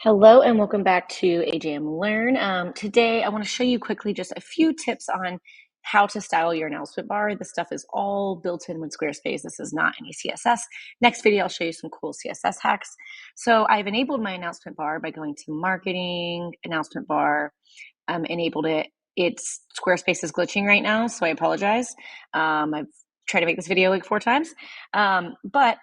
Hello and welcome back to AJM Learn. Today I want to show you quickly just a few tips on how to style your announcement bar. This stuff is all built in with Squarespace. This is not any CSS. Next video I'll show you some cool CSS hacks. So I've enabled my announcement bar by going to Marketing, Announcement Bar, enabled it. Squarespace is glitching right now, so I apologize. I've tried to make this video like 4 times, but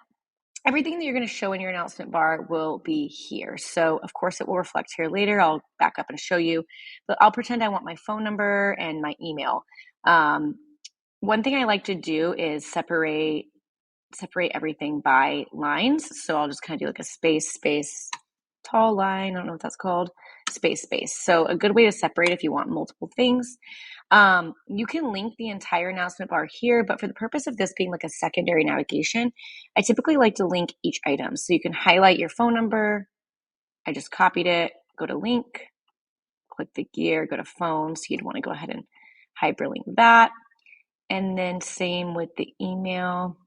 everything that you're going to show in your announcement bar will be here. So of course it will reflect here later. I'll back up and show you, but I'll pretend I want my phone number and my email. One thing I like to do is separate everything by lines. So I'll just kind of do like a space, tall line. I don't know what that's called. Space. So a good way to separate if you want multiple things. You can link the entire announcement bar here, but for the purpose of this being like a secondary navigation, I typically like to link each item. So you can highlight your phone number. I just copied it, go to link, click the gear, go to phone. So you'd want to go ahead and hyperlink that. And then same with the email.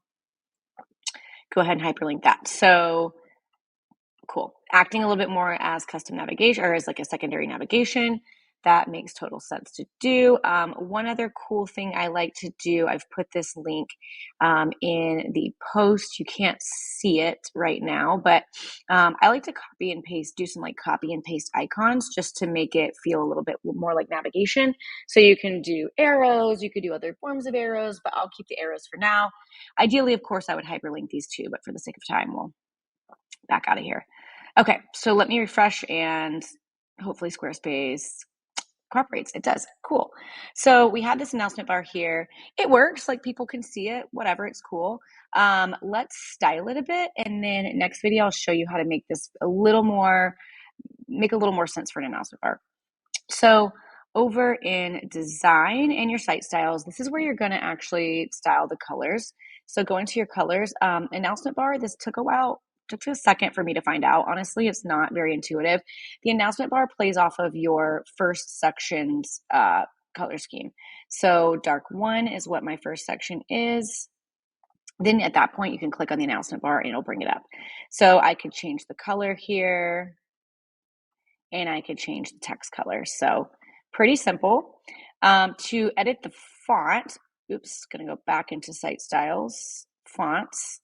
Go ahead and hyperlink that. So cool. Acting a little bit more as custom navigation or as like a secondary navigation. That makes total sense to do. One other cool thing I like to do, I've put this link in the post. You can't see it right now, but I like to copy and paste, do some like copy and paste icons just to make it feel a little bit more like navigation. So you can do arrows, you could do other forms of arrows, but I'll keep the arrows for now. Ideally, of course, I would hyperlink these two, but for the sake of time, we'll back out of here. Okay, so let me refresh and hopefully Squarespace cooperates. It does. Cool. So we have this announcement bar here. It works, like people can see it, whatever, it's cool. Let's style it a bit. And then next video, I'll show you how to make this make a little more sense for an announcement bar. So over in design and your site styles, this is where you're going to actually style the colors. So go into your colors, announcement bar, this took a second for me to find out. Honestly, it's not very intuitive. The announcement bar plays off of your first section's color scheme. So dark 1 is what my first section is. Then at that point, you can click on the announcement bar and it'll bring it up. So I could change the color here and I could change the text color. So pretty simple. To edit the font, gonna go back into site styles, fonts.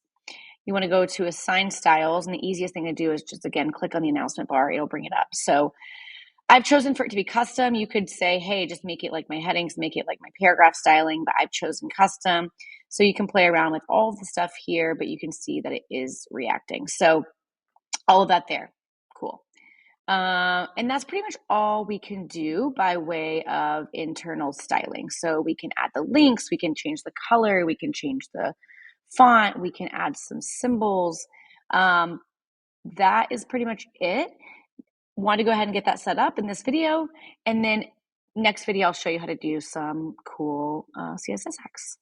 You want to go to assign styles, and the easiest thing to do is just, again, click on the announcement bar. It'll bring it up. So I've chosen for it to be custom. You could say, hey, just make it like my headings, make it like my paragraph styling, but I've chosen custom. So you can play around with all of the stuff here, but you can see that it is reacting. So all of that there. Cool. And that's pretty much all we can do by way of internal styling. So we can add the links, we can change the color, we can change the font, we can add some symbols. That is pretty much it. Want to go ahead and get that set up in this video, and then next video I'll show you how to do some cool CSS hacks.